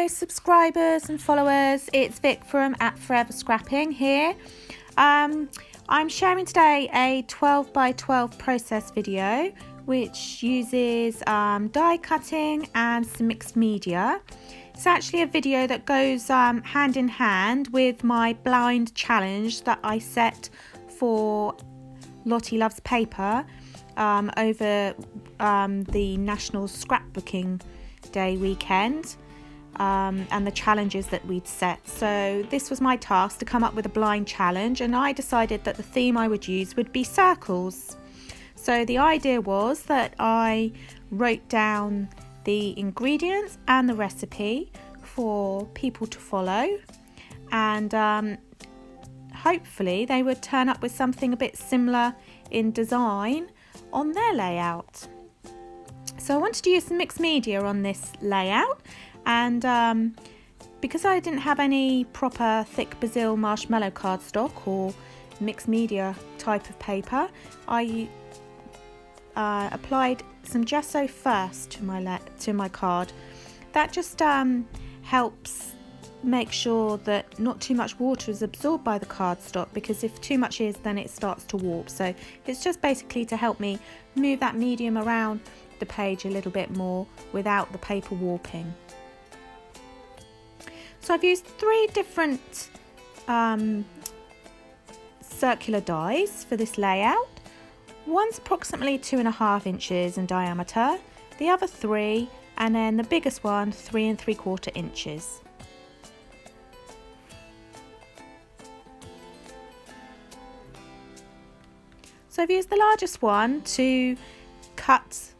Hello subscribers and followers, it's Vic from Forever Scrapping here. I'm sharing today a 12 by 12 process video which uses die cutting and some mixed media. It's actually a video that goes hand in hand with my blind challenge that I set for Lottie Loves Paper over the National Scrapbooking Day weekend. And the challenges that we'd set. So this was my task, to come up with a blind challenge, and I decided that the theme I would use would be circles. So the idea was that I wrote down the ingredients and the recipe for people to follow, and hopefully they would turn up with something a bit similar in design on their layout. So I wanted to use some mixed media on this layout, and because I didn't have any proper thick Brazil marshmallow cardstock or mixed media type of paper, I applied some gesso first to my card. That just helps make sure that not too much water is absorbed by the cardstock, because if too much is, then it starts to warp. So it's just basically to help me move that medium around the page a little bit more without the paper warping. So I've used 3 different circular dies for this layout. One's approximately 2.5 inches in diameter, the other 3, and then the biggest one 3 3/4 inches. So I've used the largest one to cut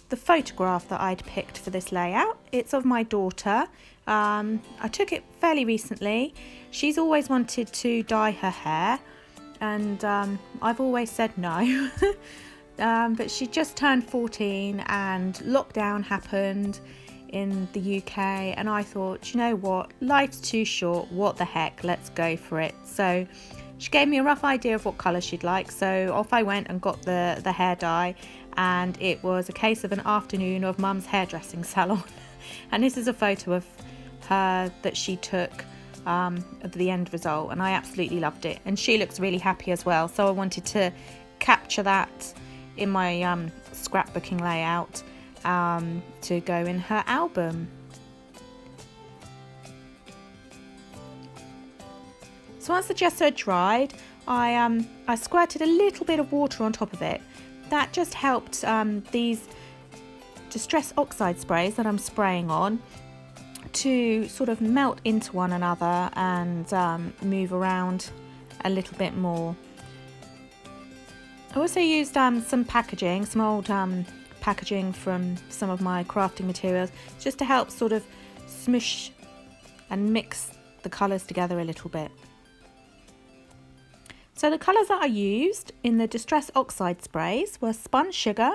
the photograph that I'd picked for this layout. It's of my daughter. I took it fairly recently. She's always wanted to dye her hair, and I've always said no. But she just turned 14 and lockdown happened in the UK, and I thought, you know what, life's too short, what the heck, let's go for it. So she gave me a rough idea of what colour she'd like, so off I went and got the hair dye, and it was a case of an afternoon of Mum's hairdressing salon. And this is a photo of her that she took of the end result, and I absolutely loved it, and she looks really happy as well, so I wanted to capture that in my scrapbooking layout to go in her album. So once the gesso dried, I squirted a little bit of water on top of it. That just helped these distress oxide sprays that I'm spraying on to sort of melt into one another and move around a little bit more. I also used some packaging, some old packaging from some of my crafting materials, just to help sort of smush and mix the colours together a little bit. So the colours that I used in the Distress Oxide sprays were Spun Sugar,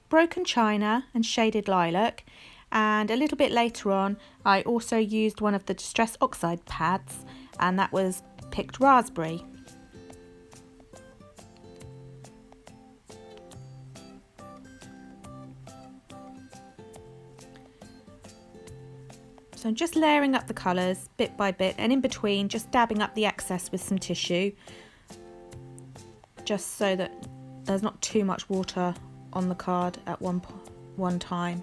Broken China and Shaded Lilac, and a little bit later on I also used one of the Distress Oxide pads, and that was Picked Raspberry. So I'm just layering up the colours bit by bit, and in between just dabbing up the excess with some tissue, just so that there's not too much water on the card at one time.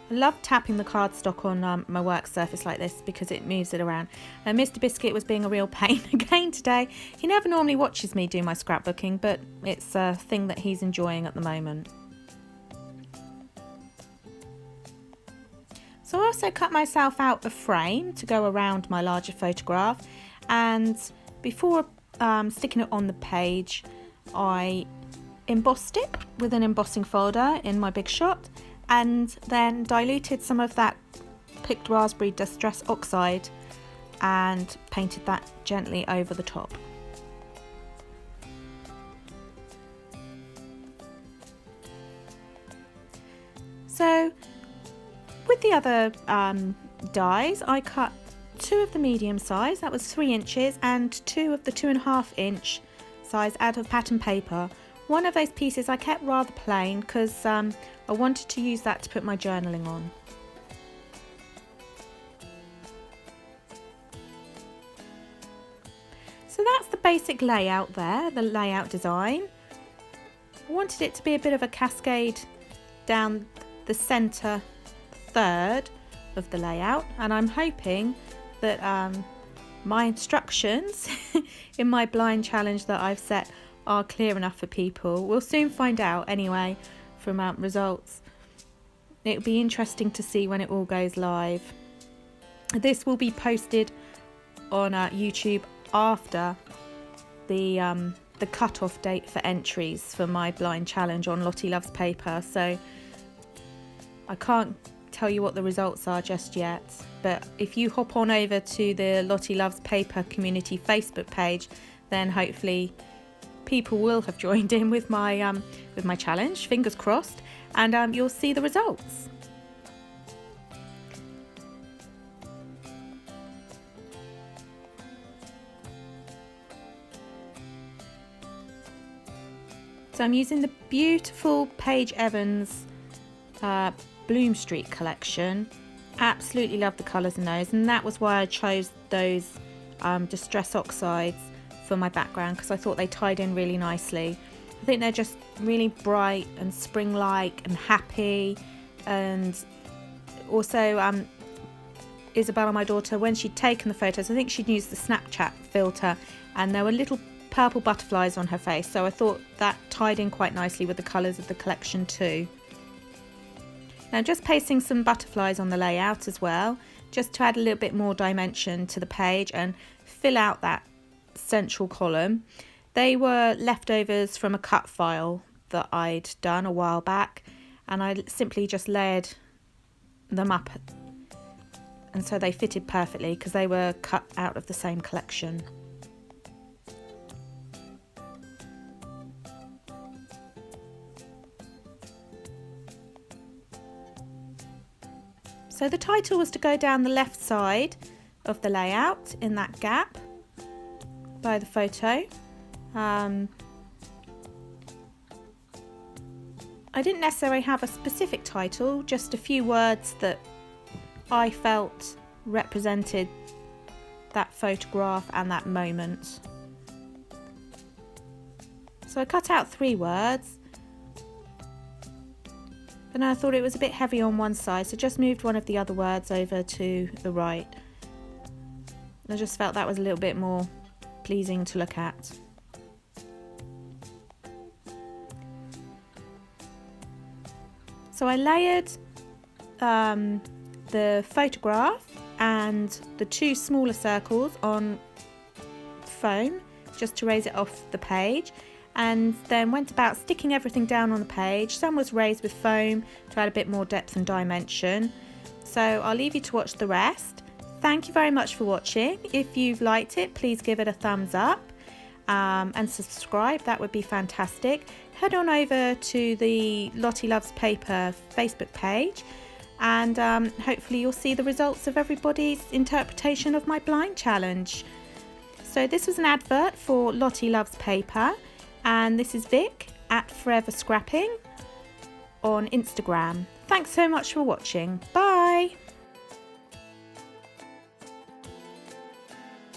I love tapping the cardstock on my work surface like this because it moves it around. And Mr. Biscuit was being a real pain again today. He never normally watches me do my scrapbooking, but it's a thing that he's enjoying at the moment. So I also cut myself out a frame to go around my larger photograph, and before sticking it on the page, I embossed it with an embossing folder in my Big Shot, and then diluted some of that Picked Raspberry Distress Oxide and painted that gently over the top. So with the other dies, I cut 2 of the medium size, that was 3 inches, and 2 of the 2.5 inch size out of pattern paper One of those pieces I kept rather plain because I wanted to use that to put my journaling on. So that's the basic layout there, the layout design. I wanted it to be a bit of a cascade down the centre third of the layout, and I'm hoping that my instructions in my blind challenge that I've set are clear enough for people. We'll soon find out anyway from results. It'll be interesting to see when it all goes live. This will be posted on YouTube after the cut-off date for entries for my blind challenge on Lottie Loves Paper, so I can't tell you what the results are just yet, but if you hop on over to the Lottie Loves Paper community Facebook page, then hopefully people will have joined in with my challenge, fingers crossed, and you'll see the results. So I'm using the beautiful Paige Evans Bloom Street collection. Absolutely love the colours in those, and that was why I chose those Distress Oxides for my background, because I thought they tied in really nicely. I think they're just really bright and spring-like and happy, and also Isabella, my daughter, when she'd taken the photos, I think she'd used the Snapchat filter, and there were little purple butterflies on her face, so I thought that tied in quite nicely with the colours of the collection too. Now just pasting some butterflies on the layout as well, just to add a little bit more dimension to the page and fill out that central column. They were leftovers from a cut file that I'd done a while back, and I simply just layered them up, and so they fitted perfectly because they were cut out of the same collection. So the title was to go down the left side of the layout in that gap by the photo. I didn't necessarily have a specific title, just a few words that I felt represented that photograph and that moment. So I cut out 3 words. And I thought it was a bit heavy on one side, so just moved one of the other words over to the right. I just felt that was a little bit more pleasing to look at. So I layered the photograph and the 2 smaller circles on foam just to raise it off the page, and then went about sticking everything down on the page. Some was raised with foam to add a bit more depth and dimension. So I'll leave you to watch the rest. Thank you very much for watching. If you've liked it, please give it a thumbs up and subscribe. That would be fantastic. Head on over to the Lottie Loves Paper Facebook page, and hopefully you'll see the results of everybody's interpretation of my blind challenge. So this was an advert for Lottie Loves Paper, and this is Vic at Forever Scrapping on Instagram. Thanks so much for watching. Bye.